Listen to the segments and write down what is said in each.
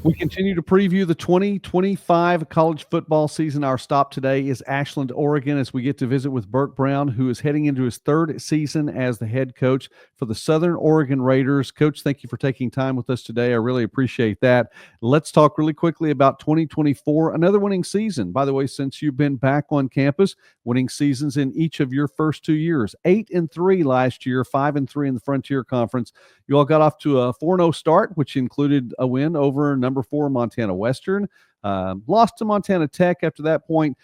We continue to preview the 2025 college football season. Our stop today is Ashland, Oregon, as we get to visit with Berk Brown, who is heading into his third season as the head coach for the Southern Oregon Raiders. Coach, thank you for taking time with us today. I really appreciate that. Let's talk really quickly about 2024, another winning season. By the way, since you've been back on campus, winning seasons in each of your first 2 years. 8-3 last year, 5-3 in the Frontier Conference. You all got off to a 4-0 start, which included a win over number 4 Montana Western. Lost to Montana Tech after that point.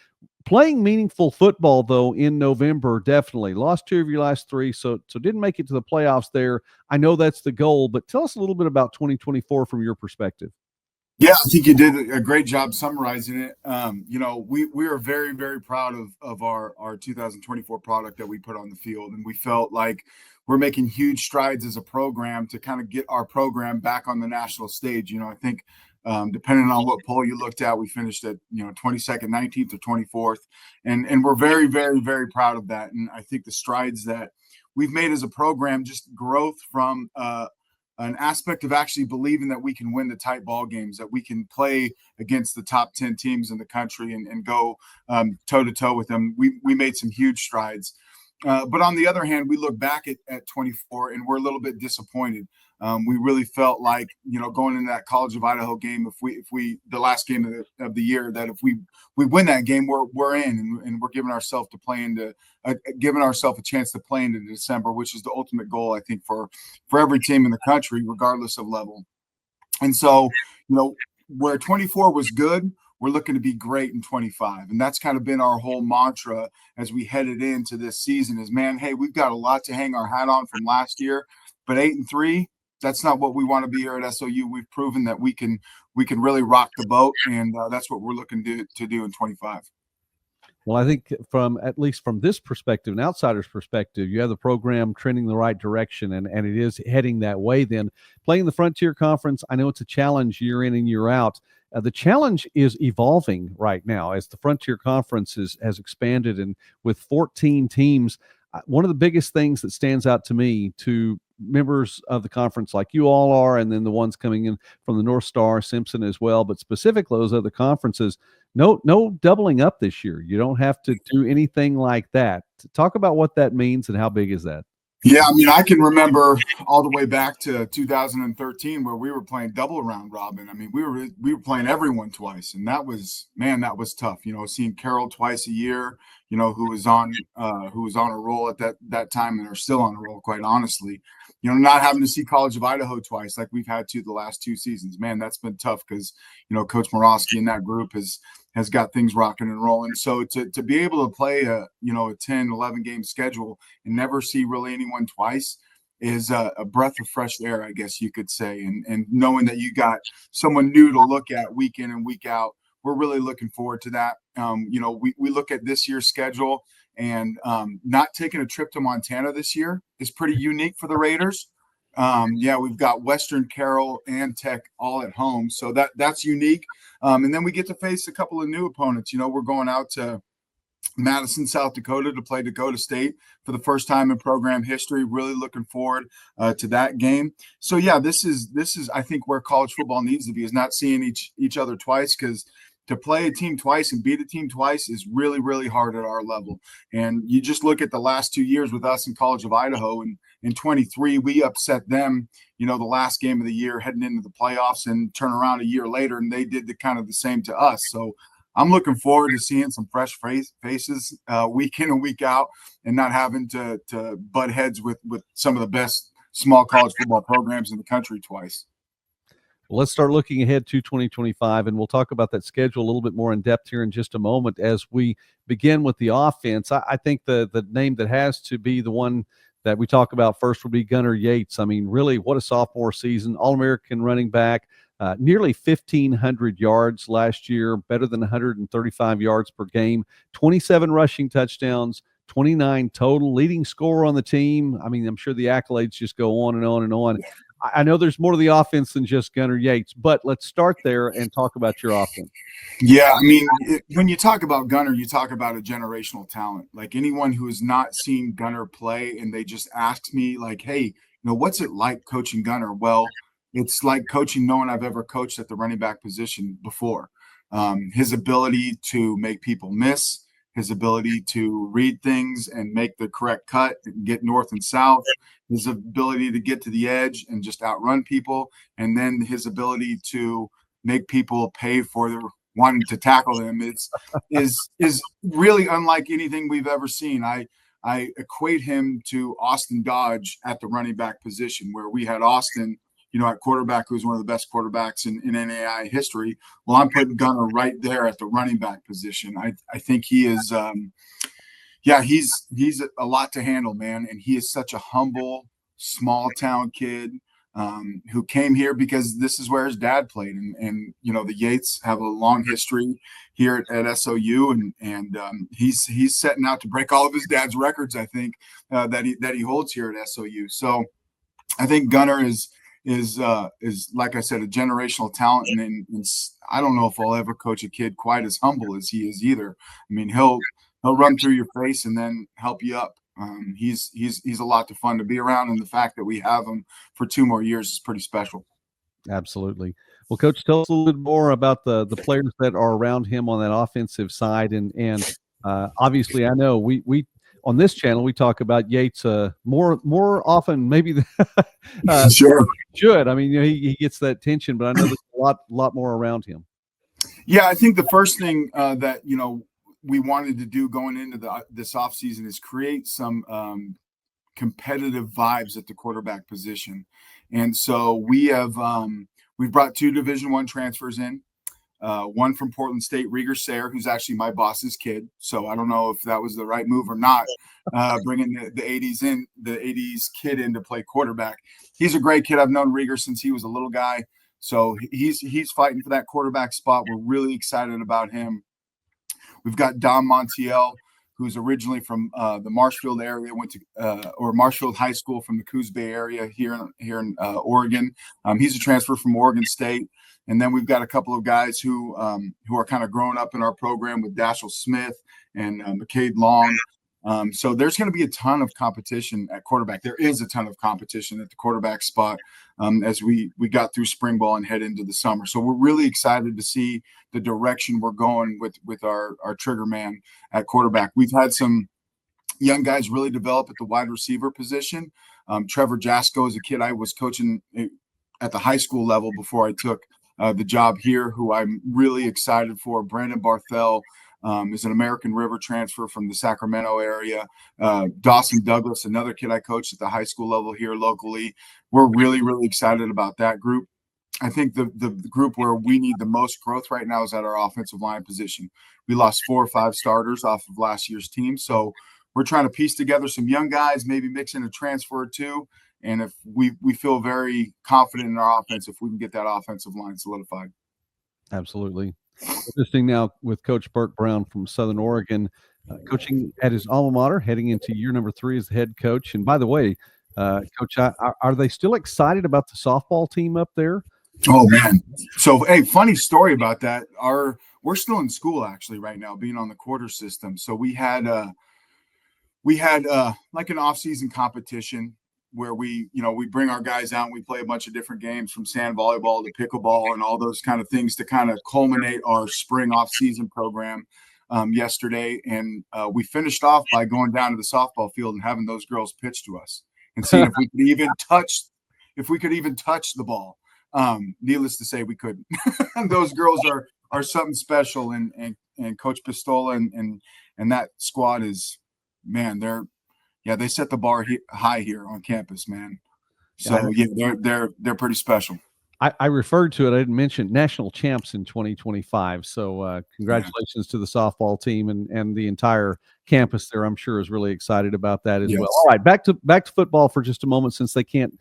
Playing meaningful football, though, in November, definitely. Lost 2 of your last 3, so didn't make it to the playoffs there. I know that's the goal, but tell us a little bit about 2024 from your perspective. Yeah, I think you did a great job summarizing it. We are very, very proud of our 2024 product that we put on the field, and we felt like we're making huge strides as a program to kind of get our program back on the national stage. I think depending on what poll you looked at, we finished at 22nd, 19th, or 24th, and we're very, very, very proud of that. And I think the strides that we've made as a program, just growth from an aspect of actually believing that we can win the tight ball games, that we can play against the top 10 teams in the country and go toe-to-toe with them. We made some huge strides. But on the other hand, we look back at 24 and we're a little bit disappointed. We really felt like, going into that College of Idaho game, if we the last game of the year, that if we win that game, we're in, and we're giving ourselves a chance to play into December, which is the ultimate goal, I think, for every team in the country, regardless of level. And so, where 24 was good, we're looking to be great in 25. And that's kind of been our whole mantra as we headed into this season is, man, hey, we've got a lot to hang our hat on from last year, but 8-3, that's not what we want to be here at SOU. We've proven that we can really rock the boat, and that's what we're looking to do in 25. Well, I think at least from this perspective, an outsider's perspective, you have the program trending the right direction, and it is heading that way. Then playing the Frontier Conference, I know it's a challenge year in and year out. The challenge is evolving right now as the Frontier Conference has expanded, and with 14 teams, one of the biggest things that stands out to me, to members of the conference like you all are, and then the ones coming in from the North Star, Simpson as well, but specifically those other conferences, no doubling up this year. You don't have to do anything like that. Talk about what that means and how big is that? Yeah, I can remember all the way back to 2013 where we were playing double round robin. We were playing everyone twice, and that was tough. Seeing Carroll twice a year, who was on a roll at that time and are still on a roll, quite honestly. Not having to see College of Idaho twice like we've had to the last 2 seasons. Man, that's been tough because Coach Morosky and that group has got things rocking and rolling. So to be able to play a 10, 11 game schedule and never see really anyone twice is a breath of fresh air, I guess you could say. And knowing that you got someone new to look at week in and week out, we're really looking forward to that. We look at this year's schedule, and not taking a trip to Montana this year is pretty unique for the Raiders. We've got Western, Carroll, and Tech all at home, so that's unique. And then we get to face a couple of new opponents. We're going out to Madison, South Dakota to play Dakota State for the first time in program history. Really looking forward to that game. So yeah, this is I think where college football needs to be, is not seeing each other twice, because to play a team twice and beat a team twice is really, really hard at our level. And you just look at the last 2 years with us in College of Idaho, and in 23, we upset them, the last game of the year heading into the playoffs, and turn around a year later and they did the same to us. So I'm looking forward to seeing some fresh faces week in and week out, and not having to butt heads with some of the best small college football programs in the country twice. Well, let's start looking ahead to 2025, and we'll talk about that schedule a little bit more in depth here in just a moment as we begin with the offense. I think the name that has to be the one that we talk about first would be Gunnar Yates. Really, what a sophomore season, All-American running back, nearly 1,500 yards last year, better than 135 yards per game, 27 rushing touchdowns, 29 total, leading scorer on the team. I'm sure the accolades just go on and on and on. I know there's more to the offense than just Gunnar Yates, but let's start there and talk about your offense. Yeah, when you talk about Gunnar, you talk about a generational talent. Like, anyone who has not seen Gunnar play and they just ask me, like, hey, what's it like coaching Gunnar? Well, it's like coaching no one I've ever coached at the running back position before. His ability to make people miss, his ability to read things and make the correct cut and get north and south, his ability to get to the edge and just outrun people, and then his ability to make people pay for their wanting to tackle him is really unlike anything we've ever seen. I equate him to Austin Dodge at the running back position, where we had Austin, at quarterback, who's one of the best quarterbacks in NAIA history. Well, I'm putting Gunner right there at the running back position. I think he is, he's a lot to handle, man. And he is such a humble, small town kid who came here because this is where his dad played. And the Yates have a long history here at SOU, and he's setting out to break all of his dad's records, I think, that he holds here at SOU. So I think Gunner is like I said, a generational talent, and I don't know if I'll ever coach a kid quite as humble as he is either. I mean, he'll run through your face and then help you up. He's a lot of fun to be around, and the fact that we have him for 2 more years is pretty special. Absolutely. Well, Coach, tell us a little bit more about the players that are around him on that offensive side, and obviously, I know we on this channel we talk about Yates more often maybe than Sure. should. I mean, he gets that attention, but I know there's a lot more around him. Yeah, I think the first thing that we wanted to do going into this offseason is create some competitive vibes at the quarterback position. And so we've brought 2 Division I transfers in, one from Portland State, Rieger Sayre, who's actually my boss's kid. So I don't know if that was the right move or not, bringing the 80s kid in to play quarterback. He's a great kid. I've known Rieger since he was a little guy. So he's fighting for that quarterback spot. We're really excited about him. We've got Dom Montiel, who's originally from the Marshfield area, went to Marshfield High School from the Coos Bay area here in Oregon. He's a transfer from Oregon State. And then we've got a couple of guys who are kind of growing up in our program with Dashel Smith and McCade Long. So there's going to be a ton of competition at quarterback. There is a ton of competition at the quarterback spot as we got through spring ball and head into the summer. So we're really excited to see the direction we're going with our trigger man at quarterback. We've had some young guys really develop at the wide receiver position. Trevor Jasko is a kid I was coaching at the high school level before I took the job here, who I'm really excited for. Brandon Barthel is an American River transfer from the Sacramento area. Dawson Douglas, another kid I coached at the high school level here locally. We're really, really excited about that group. I think the group where we need the most growth right now is at our offensive line position. We lost 4 or 5 starters off of last year's team. So we're trying to piece together some young guys, maybe mix in a transfer or 2. And if we feel very confident in our offense, if we can get that offensive line solidified. Absolutely. Interesting now with Coach Berk Brown from Southern Oregon, coaching at his alma mater, heading into year number 3 as the head coach. And by the way, Coach, are they still excited about the softball team up there? Oh, man. So, hey, funny story about that. We're still in school actually right now, being on the quarter system. So we had like an off-season competition where we bring our guys out and we play a bunch of different games, from sand volleyball to pickleball and all those kind of things, to kind of culminate our spring off-season program yesterday. And we finished off by going down to the softball field and having those girls pitch to us and seeing if we could even touch the ball. Needless to say, we couldn't. Those girls are something special, and Coach Pistola and that squad is, man, they set the bar high here on campus, man. So they're pretty special. I referred to it. I didn't mention national champs in 2025. So congratulations to the softball team and the entire campus there. I'm sure is really excited about that as well. All right, back to football for just a moment, since they can't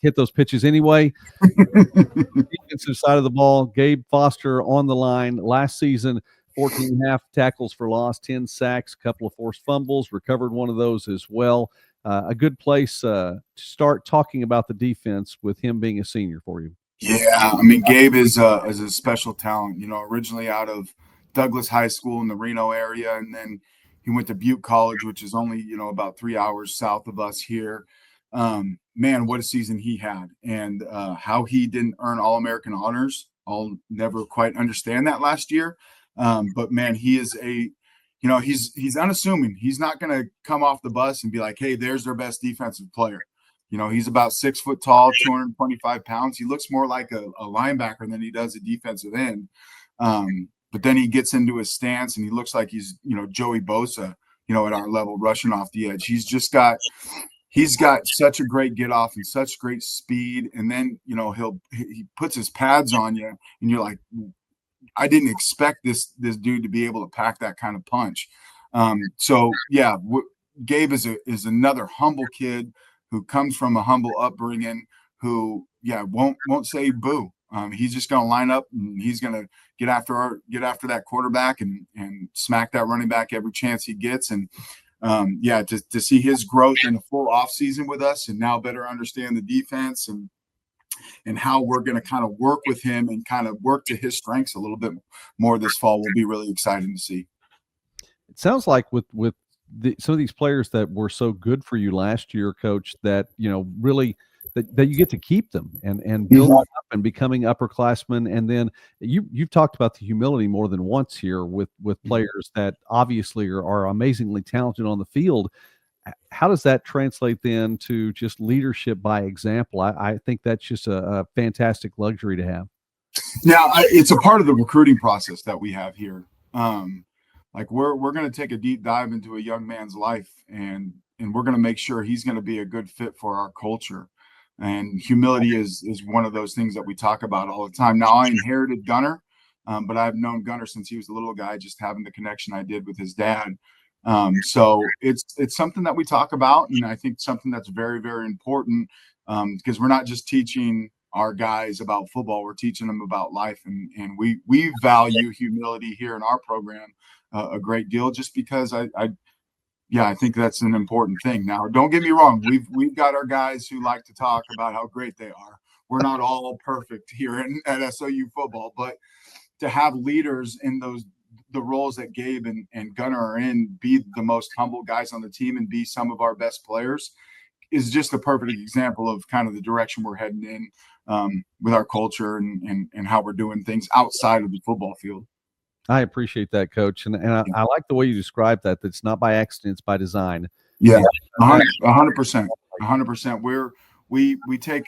hit those pitches anyway. Defensive side of the ball, Gabe Foster on the line last season. 14.5 tackles for loss, 10 sacks, a couple of forced fumbles, recovered one of those as well. A good place to start talking about the defense with him being a senior for you. Yeah, I mean, Gabe is a special talent, originally out of Douglas High School in the Reno area, and then he went to Butte College, which is only, about 3 hours south of us here. man, what a season he had, and how he didn't earn All-American honors. I'll never quite understand that last year. But man, he is he's unassuming. He's not going to come off the bus and be like, hey, there's their best defensive player. He's about 6 foot tall, 225 pounds. He looks more like a linebacker than he does a defensive end. But then he gets into his stance and he looks like he's, Joey Bosa, at our level, rushing off the edge. He's got such a great get off and such great speed. And then, he puts his pads on you and you're like, I didn't expect this dude to be able to pack that kind of punch. So yeah, Gabe is another humble kid who comes from a humble upbringing, who won't say boo. He's just going to line up and he's going to get after that quarterback and smack that running back every chance he gets. And to see his growth in a full off season with us and now better understand the defense and how we're going to kind of work with him and kind of work to his strengths a little bit more this fall will be really exciting to see. It sounds like with some of these players that were so good for you last year, Coach, that really that you get to keep them and build them up and becoming upperclassmen. And then you've talked about the humility more than once here with players that obviously are amazingly talented on the field. How does that translate then to just leadership by example? I think that's just a fantastic luxury to have. Now, it's a part of the recruiting process that we have here. Like we're going to take a deep dive into a young man's life, and we're going to make sure he's going to be a good fit for our culture. And humility is one of those things that we talk about all the time. Now, I inherited Gunner, but I've known Gunner since he was a little guy, just having the connection I did with his dad. So it's something that we talk about, and I think something that's very, very important, because we're not just teaching our guys about football, we're teaching them about life, and we value humility here in our program a great deal, just because I think that's an important thing. Now, don't get me wrong, we've got our guys who like to talk about how great they are. We're not all perfect here at SOU football, but to have leaders in the roles that Gabe and Gunner are in, be the most humble guys on the team and be some of our best players, is just a perfect example of kind of the direction we're heading in with our culture and how we're doing things outside of the football field. I appreciate that, Coach. And I like the way you describe that. That's not by accident, it's by design. Yeah, 100%. 100%. We take,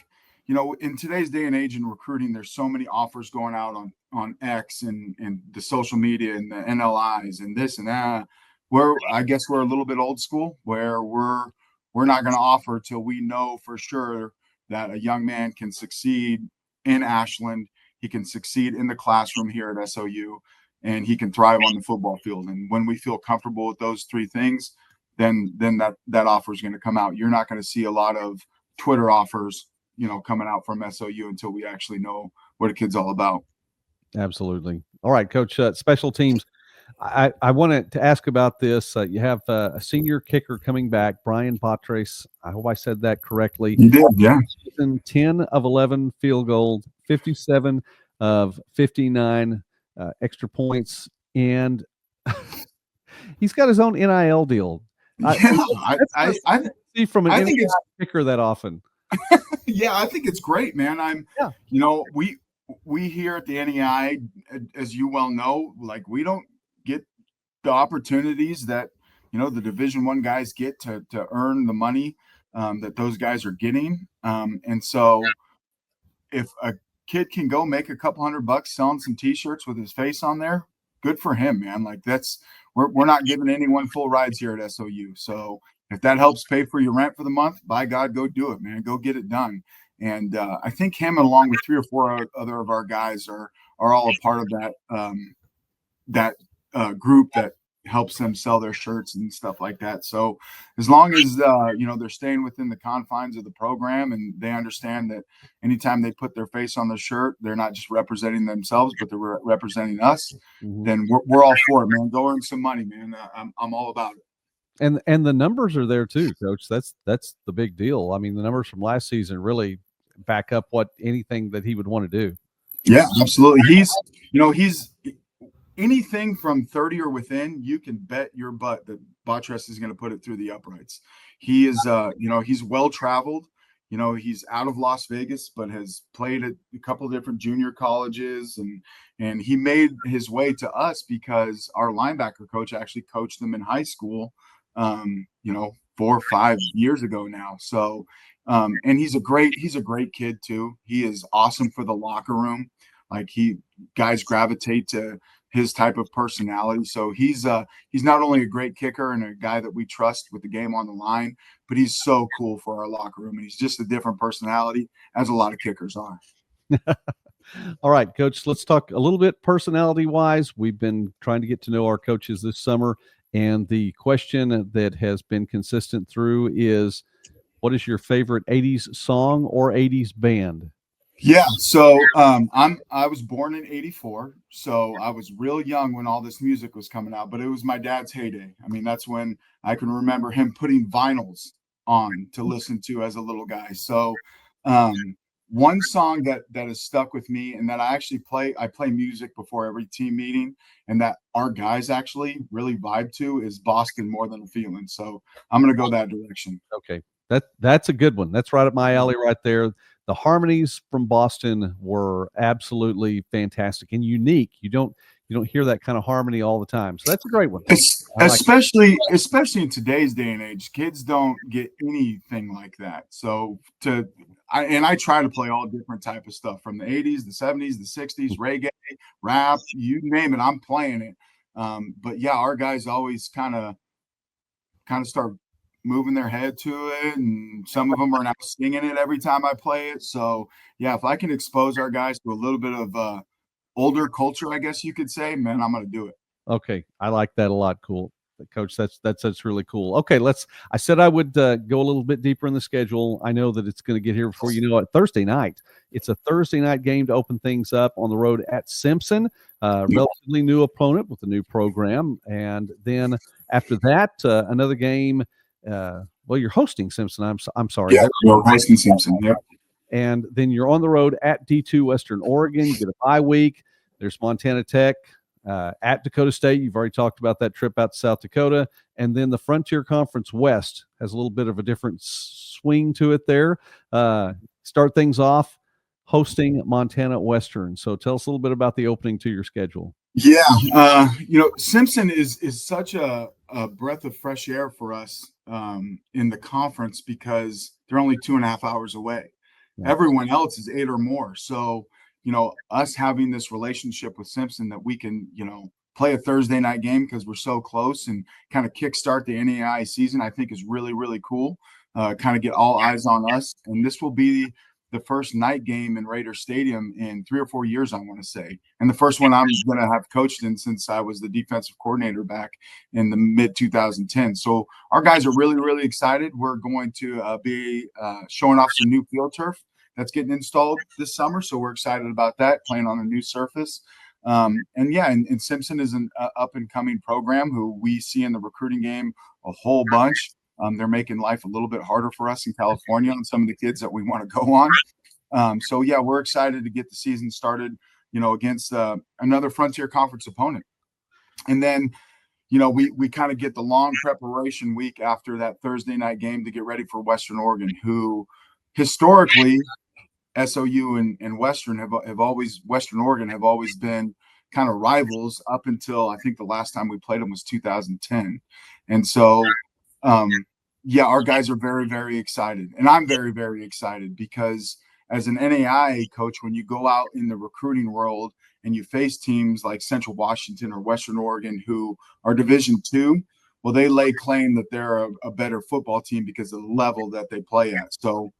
in today's day and age in recruiting, there's so many offers going out on X and the social media and the NLIs and this and that. I guess we're a little bit old school, where we're not going to offer till we know for sure that a young man can succeed in Ashland. He can succeed in the classroom here at SOU, and he can thrive on the football field. And when we feel comfortable with those three things, then that offer is going to come out. You're not going to see a lot of Twitter offers, coming out from SOU until we actually know what a kid's all about. Absolutely. All right, Coach, special teams. I wanted to ask about this. You have a senior kicker coming back, Brian Patres. I hope I said that correctly. You did, yeah. 10 of 11 field goals, 57 of 59 extra points, and he's got his own NIL deal. I see from an NIL kicker that often. Yeah, I think it's great, man. We here at the NAIA, as you well know, like we don't get the opportunities that the Division I guys get to earn the money that those guys are getting, and so if a kid can go make a couple $100 selling some T-shirts with his face on there, good for him, man. Like we're not giving anyone full rides here at SOU. So if that helps pay for your rent for the month, by God, go do it, man. Go get it done. And I think him, along with 3 or 4 other of our guys, are all a part of that group that helps them sell their shirts and stuff like that. So as long as they're staying within the confines of the program and they understand that anytime they put their face on the shirt, they're not just representing themselves, but they're representing us, then we're all for it, man. Go earn some money, man. I'm all about it. And the numbers are there too, Coach. That's the big deal. I mean, the numbers from last season really back up anything that he would want to do. Yeah, absolutely. He's anything from 30 or within, you can bet your butt that Bottress is going to put it through the uprights. He is, he's well-traveled. he's out of Las Vegas, but has played at a couple of different junior colleges, and he made his way to us because our linebacker coach actually coached him in high school, 4 or 5 years ago now. So, and he's a great kid too. He is awesome for the locker room. Like guys gravitate to his type of personality. So he's not only a great kicker and a guy that we trust with the game on the line, but he's so cool for our locker room. And he's just a different personality, as a lot of kickers are. All right, Coach, let's talk a little bit personality-wise. We've been trying to get to know our coaches this summer, and the question that has been consistent through is, what is your favorite 80s song or 80s band? Yeah, so I was born in '84, so I was real young when all this music was coming out, but it was my dad's heyday. I mean, that's when I can remember him putting vinyls on to listen to as a little guy. So one song that has stuck with me and that I play music before every team meeting, and that our guys actually really vibe to, is Boston More Than a Feeling. So I'm going to go that direction. Okay. That's a good one. That's right up my alley right there. The harmonies from Boston were absolutely fantastic and unique. You don't hear that kind of harmony all the time. So that's a great one. Especially in today's day and age, kids don't get anything like that. So I try to play all different type of stuff from the 80s, the 70s, the 60s, reggae, rap, you name it, I'm playing it. But yeah, our guys always kind of start moving their head to it, and some of them are now singing it every time I play it. So yeah, if I can expose our guys to a little bit of older culture, I guess you could say, man, I'm gonna do it. Okay, I like that a lot. Cool, Coach. That's really cool. Okay, I said I would go a little bit deeper in the schedule. I know that it's going to get here before you know it. Thursday night. It's a Thursday night game to open things up on the road at Simpson. Relatively new opponent with a new program, and then after that, another game. Well, you're hosting Simpson. I'm sorry. Yeah, you're hosting Simpson. Yep. And then you're on the road at D2 Western Oregon. You get a bye week. There's Montana Tech, at Dakota State. You've already talked about that trip out to South Dakota. And then the Frontier Conference West has a little bit of a different swing to it there. Start things off hosting Montana Western. So tell us a little bit about the opening to your schedule. Yeah, Simpson is such a breath of fresh air for us in the conference because they're only 2.5 hours away. Yeah. Everyone else is 8 or more. So, us having this relationship with Simpson that we can, play a Thursday night game because we're so close and kind of kickstart the NAIA season, I think is really, really cool. Kind of get all eyes on us. And this will be the first night game in Raider Stadium in 3 or 4 years, I want to say. And the first one I'm going to have coached in since I was the defensive coordinator back in the mid 2010. So our guys are really, really excited. We're going to be showing off some new field turf that's getting installed this summer. So we're excited about that, playing on a new surface. And Simpson is an up and coming program who we see in the recruiting game a whole bunch. They're making life a little bit harder for us in California on some of the kids that we want to go on. So yeah, we're excited to get the season started, against another Frontier Conference opponent. And then, we kind of get the long preparation week after that Thursday night game to get ready for Western Oregon, who historically SOU and Western Western Oregon have always been kind of rivals up until I think the last time we played them was 2010. And so, our guys are very, very excited. And I'm very, very excited because as an NAIA coach, when you go out in the recruiting world and you face teams like Central Washington or Western Oregon, who are Division II, well, they lay claim that they're a better football team because of the level that they play at. So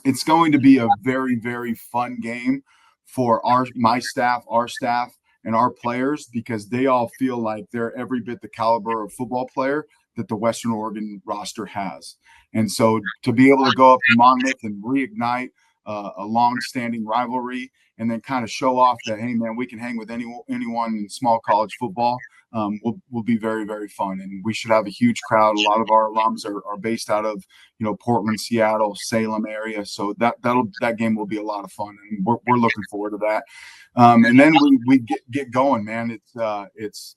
it's going to be a very, very fun game for my staff, our staff, and our players because they all feel like they're every bit the caliber of football player that the Western Oregon roster has. And so to be able to go up to Monmouth and reignite a long-standing rivalry and then kind of show off that, hey, man, we can hang with anyone in small college football will be very, very fun. And we should have a huge crowd. A lot of our alums are based out of, Portland, Seattle, Salem area. So that game will be a lot of fun. And we're looking forward to that. And then we get going, man. It's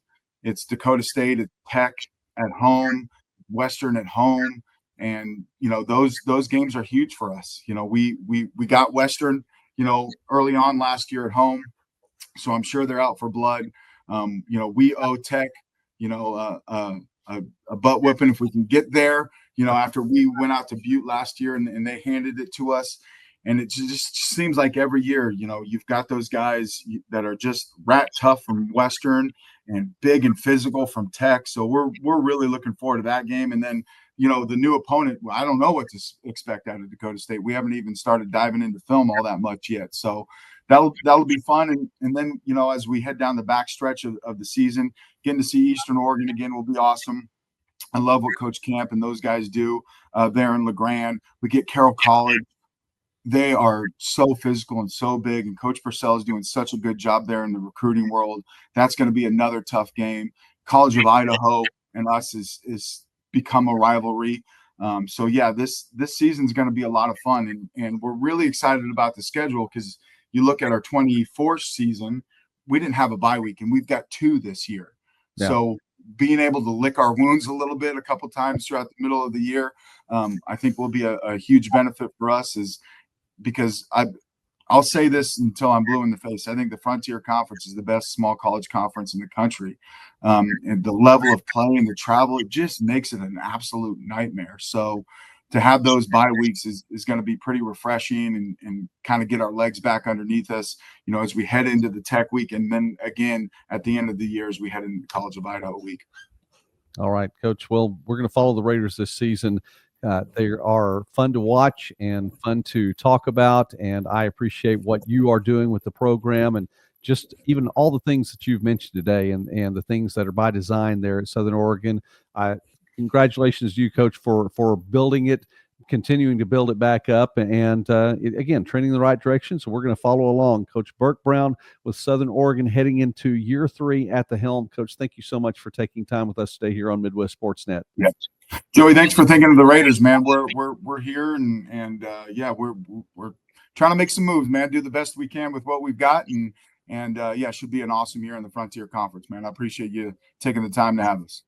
Dakota State, it's Tech at home, Western at home. And those games are huge for us. We got Western early on last year at home, so I'm sure they're out for blood. We owe Tech a butt whipping if we can get there. After we went out to Butte last year and they handed it to us. And it just seems like every year, you've got those guys that are just rat tough from Western and big and physical from Tech. So we're really looking forward to that game. And then, the new opponent, I don't know what to expect out of Dakota State. We haven't even started diving into film all that much yet. So that'll be fun. And then, as we head down the back stretch of the season, getting to see Eastern Oregon again will be awesome. I love what Coach Camp and those guys do there in LeGrand. We get Carroll College. They are so physical and so big, and Coach Purcell is doing such a good job there in the recruiting world. That's going to be another tough game. College of Idaho and us is become a rivalry. So yeah, this season is going to be a lot of fun, and we're really excited about the schedule because you look at our 24th season, we didn't have a bye week, and we've got 2 this year. Yeah. So being able to lick our wounds a little bit a couple times throughout the middle of the year, I think will be a huge benefit for us because I'll say this until I'm blue in the face. I think the Frontier Conference is the best small college conference in the country. And the level of play and the travel, it just makes it an absolute nightmare. So to have those bye weeks is going to be pretty refreshing and kind of get our legs back underneath us, as we head into the Tech week. And then again, at the end of the year, as we head into College of Idaho week. All right, Coach. Well, we're going to follow the Raiders this season. They are fun to watch and fun to talk about, and I appreciate what you are doing with the program and just even all the things that you've mentioned today and the things that are by design there at Southern Oregon. Congratulations to you, Coach, for building it, continuing to build it back up, and again, trending in the right direction. So we're going to follow along. Coach Berk Brown with Southern Oregon heading into year 3 at the helm. Coach, thank you so much for taking time with us today here on Midwest Sportsnet. Yeah. Joey, thanks for thinking of the Raiders, man. We're here and yeah, we're trying to make some moves, man. Do the best we can with what we've got, and yeah, should be an awesome year in the Frontier Conference, man. I appreciate you taking the time to have us.